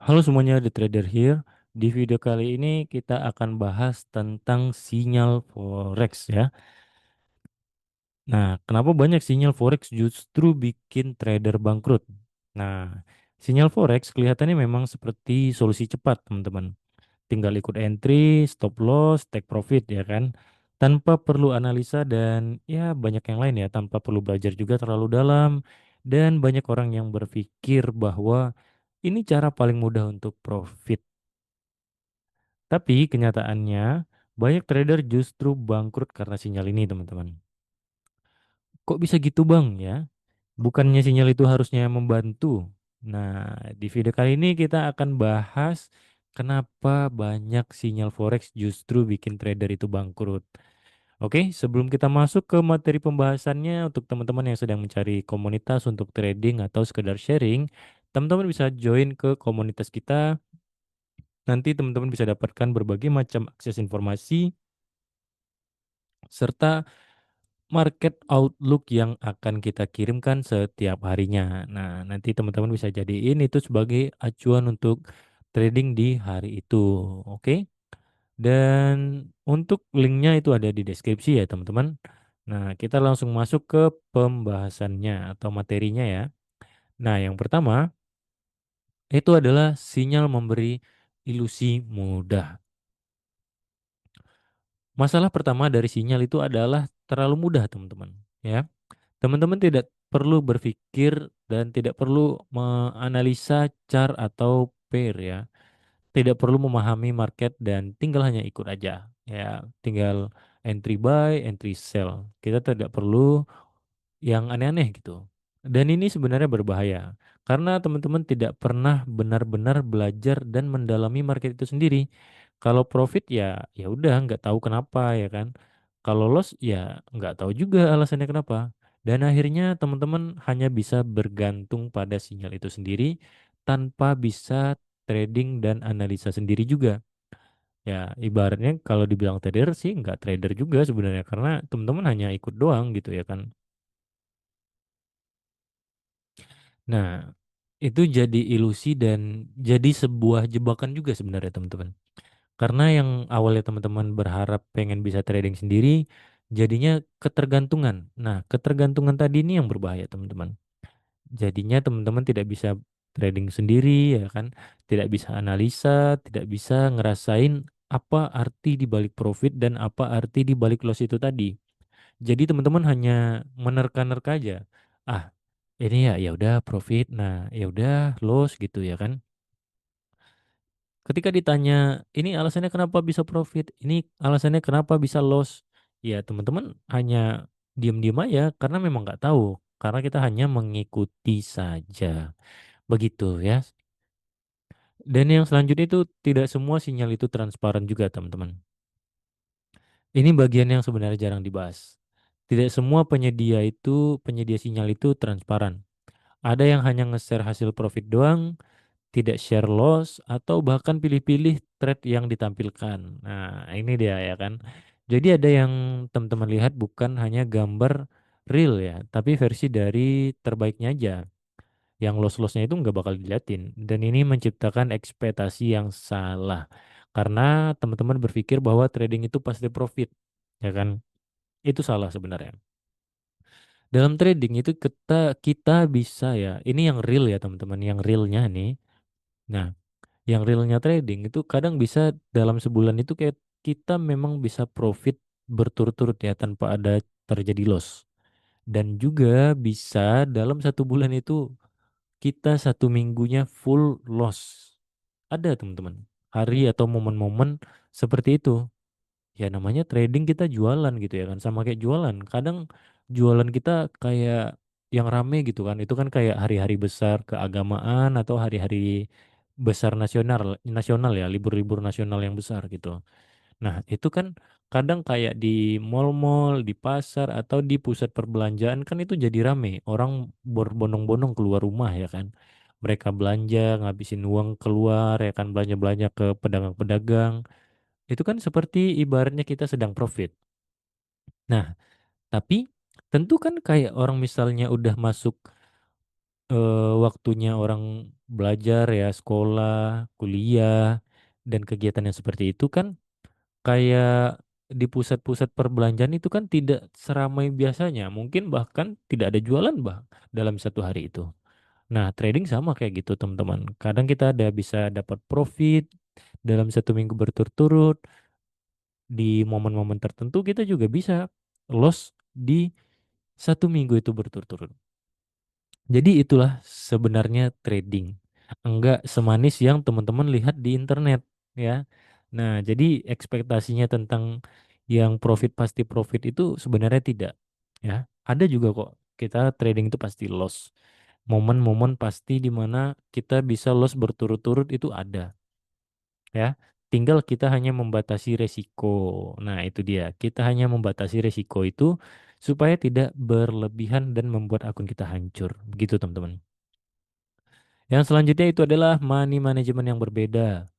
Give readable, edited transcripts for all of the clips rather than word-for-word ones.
Halo semuanya, The Trader here. Di video kali ini kita akan bahas tentang sinyal forex ya. Nah, kenapa banyak sinyal forex justru bikin trader bangkrut? Nah, sinyal forex kelihatannya memang seperti solusi cepat, teman-teman. Tinggal ikut entry, stop loss, take profit ya kan. Tanpa perlu analisa dan ya banyak yang lain ya, tanpa perlu belajar juga terlalu dalam. Dan banyak orang yang berpikir bahwa ini cara paling mudah untuk profit. Tapi kenyataannya banyak trader justru bangkrut karena sinyal ini, teman-teman. Kok bisa gitu, Bang ya? Bukannya sinyal itu harusnya membantu. Nah, di video kali ini kita akan bahas kenapa banyak sinyal forex justru bikin trader itu bangkrut. Oke, sebelum kita masuk ke materi pembahasannya untuk teman-teman yang sedang mencari komunitas untuk trading atau sekedar sharing, teman-teman bisa join ke komunitas kita. Nanti teman-teman bisa dapatkan berbagai macam akses informasi serta market outlook yang akan kita kirimkan setiap harinya. Nah, nanti teman-teman bisa jadiin itu sebagai acuan untuk trading di hari itu. Oke? Dan untuk linknya itu ada di deskripsi ya, teman-teman. Nah, kita langsung masuk ke pembahasannya atau materinya ya. Nah, yang pertama itu adalah sinyal memberi ilusi mudah. Masalah pertama dari sinyal itu adalah terlalu mudah, teman-teman. Ya. Teman-teman tidak perlu berpikir dan tidak perlu menganalisa chart atau pair ya. Tidak perlu memahami market dan tinggal hanya ikut aja. Ya, tinggal entry buy, entry sell. Kita tidak perlu yang aneh-aneh gitu. Dan ini sebenarnya berbahaya karena teman-teman tidak pernah benar-benar belajar dan mendalami market itu sendiri. Kalau profit ya ya udah nggak tahu kenapa ya kan. Kalau loss ya nggak tahu juga alasannya kenapa. Dan akhirnya teman-teman hanya bisa bergantung pada sinyal itu sendiri tanpa bisa trading dan analisa sendiri juga. Ya ibaratnya kalau dibilang trader sih nggak trader juga sebenarnya karena teman-teman hanya ikut doang gitu ya kan. Nah, itu jadi ilusi dan jadi sebuah jebakan juga sebenarnya teman-teman. Karena yang awalnya teman-teman berharap pengen bisa trading sendiri, jadinya ketergantungan. Nah, ketergantungan tadi ini yang berbahaya teman-teman. Jadinya teman-teman tidak bisa trading sendiri ya kan, tidak bisa analisa, tidak bisa ngerasain apa arti di balik profit dan apa arti di balik loss itu tadi. Jadi teman-teman hanya menerka-nerka aja. Ah, ini ya ya udah profit. Nah, ya udah loss gitu ya kan. Ketika ditanya, ini alasannya kenapa bisa profit? Ini alasannya kenapa bisa loss? Ya, teman-teman hanya diam-diam aja karena memang nggak tahu. Karena kita hanya mengikuti saja. Begitu ya. Dan yang selanjutnya itu tidak semua sinyal itu transparan juga, teman-teman. Ini bagian yang sebenarnya jarang dibahas. Tidak semua penyedia sinyal itu transparan. Ada yang hanya nge-share hasil profit doang, tidak share loss, atau bahkan pilih-pilih trade yang ditampilkan. Nah, ini dia ya kan. Jadi ada yang teman-teman lihat bukan hanya gambar real ya, tapi versi dari terbaiknya aja. Yang loss-lossnya itu nggak bakal diliatin. Dan ini menciptakan ekspektasi yang salah. Karena teman-teman berpikir bahwa trading itu pasti profit. Ya kan? Itu salah sebenarnya. Dalam trading itu kita bisa ya, ini yang real ya teman-teman, yang realnya nih. Nah, yang realnya trading itu kadang bisa dalam sebulan itu kayak kita memang bisa profit berturut-turut ya tanpa ada terjadi loss. Dan juga bisa dalam satu bulan itu kita satu minggunya full loss. Ada teman-teman, hari atau momen-momen seperti itu. Ya namanya trading kita jualan gitu ya kan sama kayak jualan. Kadang jualan kita kayak yang rame gitu kan. Itu kan kayak hari-hari besar keagamaan atau hari-hari besar nasional nasional ya, libur-libur nasional yang besar gitu. Nah, itu kan kadang kayak di mall-mall, di pasar atau di pusat perbelanjaan kan itu jadi rame. Orang berbondong-bondong keluar rumah ya kan. Mereka belanja, ngabisin uang keluar ya kan belanja-belanja ke pedagang-pedagang. Itu kan seperti ibaratnya kita sedang profit. Nah, tapi tentu kan kayak orang misalnya udah masuk waktunya orang belajar ya, sekolah, kuliah, dan kegiatan yang seperti itu kan kayak di pusat-pusat perbelanjaan itu kan tidak seramai biasanya. Mungkin bahkan tidak ada jualan dalam satu hari itu. Nah, trading sama kayak gitu teman-teman. Kadang kita ada bisa dapat profit dalam satu minggu berturut-turut. Di momen-momen tertentu kita juga bisa loss di satu minggu itu berturut-turut. Jadi itulah sebenarnya trading. Enggak semanis yang teman-teman lihat di internet ya. Nah, jadi ekspektasinya tentang yang profit pasti profit itu sebenarnya tidak ya. Ada juga kok kita trading itu pasti loss. Momen-momen pasti di mana kita bisa loss berturut-turut itu ada ya. Tinggal kita hanya membatasi resiko. Nah, itu dia. Kita hanya membatasi resiko itu supaya tidak berlebihan dan membuat akun kita hancur. Begitu, teman-teman. Yang selanjutnya itu adalah money management yang berbeda.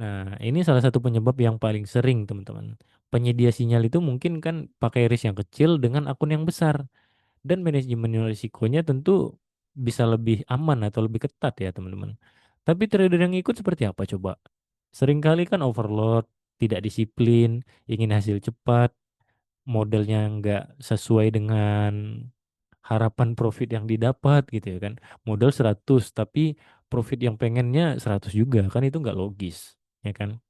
Nah, ini salah satu penyebab yang paling sering, teman-teman. Penyedia sinyal itu mungkin kan pakai risk yang kecil dengan akun yang besar. Dan manajemen risikonya tentu bisa lebih aman atau lebih ketat ya, teman-teman. Tapi trader yang ikut seperti apa coba? Seringkali kan overload, tidak disiplin, ingin hasil cepat, modelnya nggak sesuai dengan harapan profit yang didapat gitu ya kan. Modal 100 tapi profit yang pengennya 100 juga kan itu nggak logis ya kan.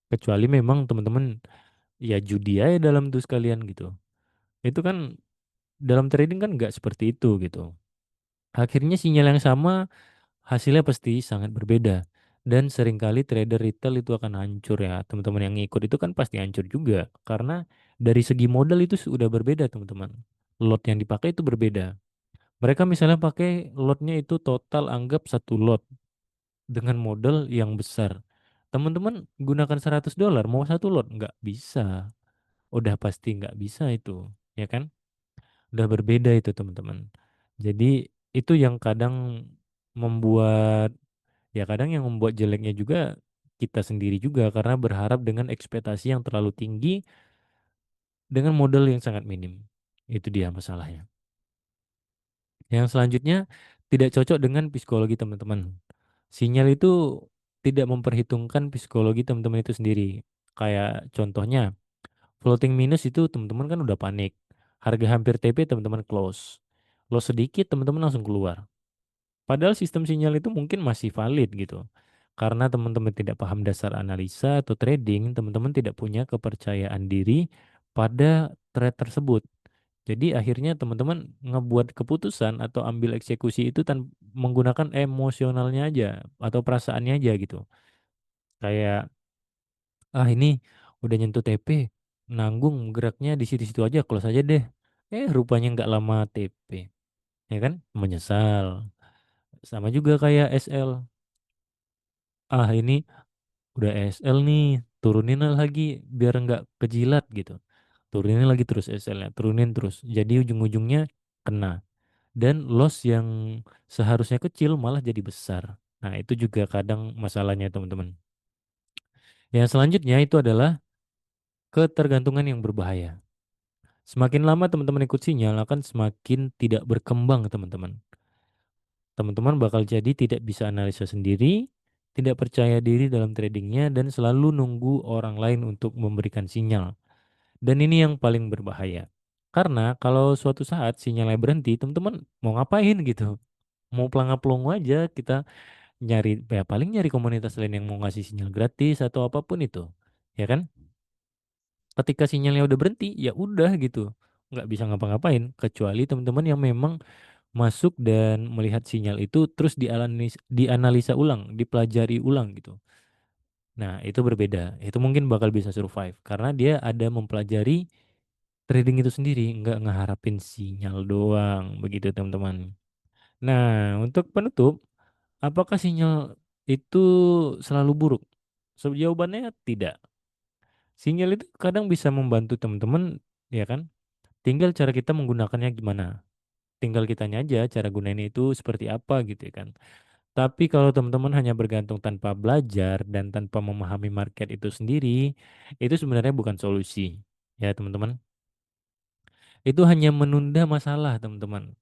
Kecuali memang teman-teman ya judi aja dalam tuh sekalian gitu. Itu kan dalam trading kan nggak seperti itu gitu. Akhirnya sinyal yang sama hasilnya pasti sangat berbeda. Dan seringkali trader retail itu akan hancur ya. Teman-teman yang ngikut itu kan pasti hancur juga. Karena dari segi modal itu sudah berbeda teman-teman. Lot yang dipakai itu berbeda. Mereka misalnya pakai lotnya itu total anggap satu lot dengan modal yang besar. Teman-teman gunakan $100 mau satu lot? Nggak bisa. Udah pasti nggak bisa itu. Ya kan? Udah berbeda itu teman-teman. Jadi itu yang kadang membuat ya kadang yang membuat jeleknya juga kita sendiri juga karena berharap dengan ekspektasi yang terlalu tinggi dengan modal yang sangat minim. Itu dia masalahnya. Yang selanjutnya tidak cocok dengan psikologi teman-teman. Sinyal itu tidak memperhitungkan psikologi teman-teman itu sendiri. Kayak contohnya floating minus itu teman-teman kan udah panik. Harga hampir TP teman-teman close. Loss sedikit teman-teman langsung keluar. Padahal sistem sinyal itu mungkin masih valid gitu. Karena teman-teman tidak paham dasar analisa atau trading, teman-teman tidak punya kepercayaan diri pada trade tersebut. Jadi akhirnya teman-teman ngebuat keputusan atau ambil eksekusi itu menggunakan emosionalnya aja atau perasaannya aja gitu. Kayak ah ini udah nyentuh TP, nanggung geraknya di situ-situ aja, close aja deh. Rupanya nggak lama TP, ya kan? Menyesal. Sama juga kayak SL. Ah ini udah SL nih, turunin lagi biar nggak kejilat gitu. Turunin lagi terus SL-nya, turunin terus. Jadi ujung-ujungnya kena. Dan loss yang seharusnya kecil malah jadi besar. Nah, itu juga kadang masalahnya teman-teman. Yang selanjutnya itu adalah ketergantungan yang berbahaya. Semakin lama teman-teman ikut sinyal akan semakin tidak berkembang teman-teman. Teman-teman bakal jadi tidak bisa analisa sendiri, tidak percaya diri dalam tradingnya, dan selalu nunggu orang lain untuk memberikan sinyal. Dan ini yang paling berbahaya. Karena kalau suatu saat sinyalnya berhenti, teman-teman mau ngapain gitu? Mau pelangap-pelongo aja kita nyari ya paling nyari komunitas lain yang mau ngasih sinyal gratis atau apapun itu. Ya kan? Ketika sinyalnya udah berhenti, ya udah gitu. Nggak bisa ngapa-ngapain kecuali teman-teman yang memang masuk dan melihat sinyal itu terus dianalisa ulang, dipelajari ulang gitu. Nah, itu berbeda. Itu mungkin bakal bisa survive karena dia ada mempelajari trading itu sendiri, nggak ngeharapin sinyal doang, begitu teman-teman. Nah, untuk penutup, apakah sinyal itu selalu buruk? Jawabannya tidak. Sinyal itu kadang bisa membantu teman-teman, ya kan? Tinggal cara kita menggunakannya gimana. Tinggal kitanya aja cara gunain itu seperti apa gitu ya kan. Tapi kalau teman-teman hanya bergantung tanpa belajar dan tanpa memahami market itu sendiri, itu sebenarnya bukan solusi. Ya teman-teman, itu hanya menunda masalah teman-teman.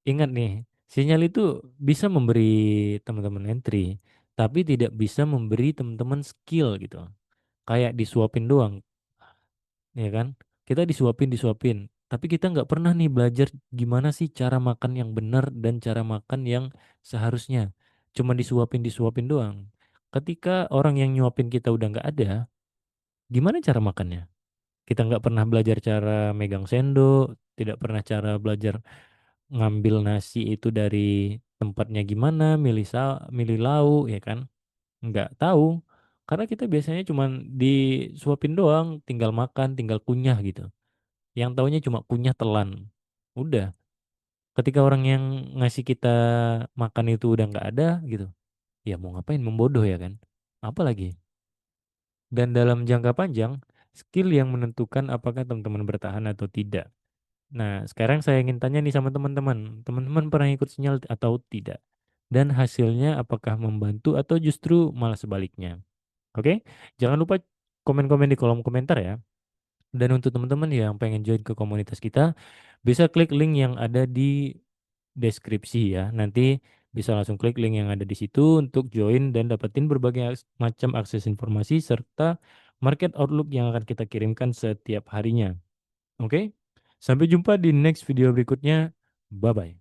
Ingat nih, Sinyal itu bisa memberi teman-teman entry, tapi tidak bisa memberi teman-teman skill gitu. Kayak disuapin doang, ya kan? Kita disuapin, disuapin. Tapi kita nggak pernah nih belajar gimana sih cara makan yang benar dan cara makan yang seharusnya. Cuma disuapin, disuapin doang. Ketika orang yang nyuapin kita udah nggak ada, gimana cara makannya? Kita nggak pernah belajar cara megang sendok, tidak pernah cara belajar ngambil nasi itu dari tempatnya gimana, milih lauk, ya kan? Nggak tahu. Karena kita biasanya cuman disuapin doang, tinggal makan, tinggal kunyah gitu. Yang taunya cuma kunyah telan. Udah. Ketika orang yang ngasih kita makan itu udah nggak ada gitu. Ya mau ngapain membodoh ya kan? Apalagi. Dan dalam jangka panjang, skill yang menentukan apakah teman-teman bertahan atau tidak. Nah, sekarang saya ingin tanya nih sama teman-teman. Teman-teman pernah ikut sinyal atau tidak? Dan hasilnya apakah membantu atau justru malah sebaliknya? Oke? Jangan lupa komen-komen di kolom komentar ya. Dan untuk teman-teman yang pengen join ke komunitas kita, bisa klik link yang ada di deskripsi ya. Nanti bisa langsung klik link yang ada di situ untuk join dan dapetin berbagai macam akses informasi serta market outlook yang akan kita kirimkan setiap harinya. Oke? Sampai jumpa di next video berikutnya. Bye-bye.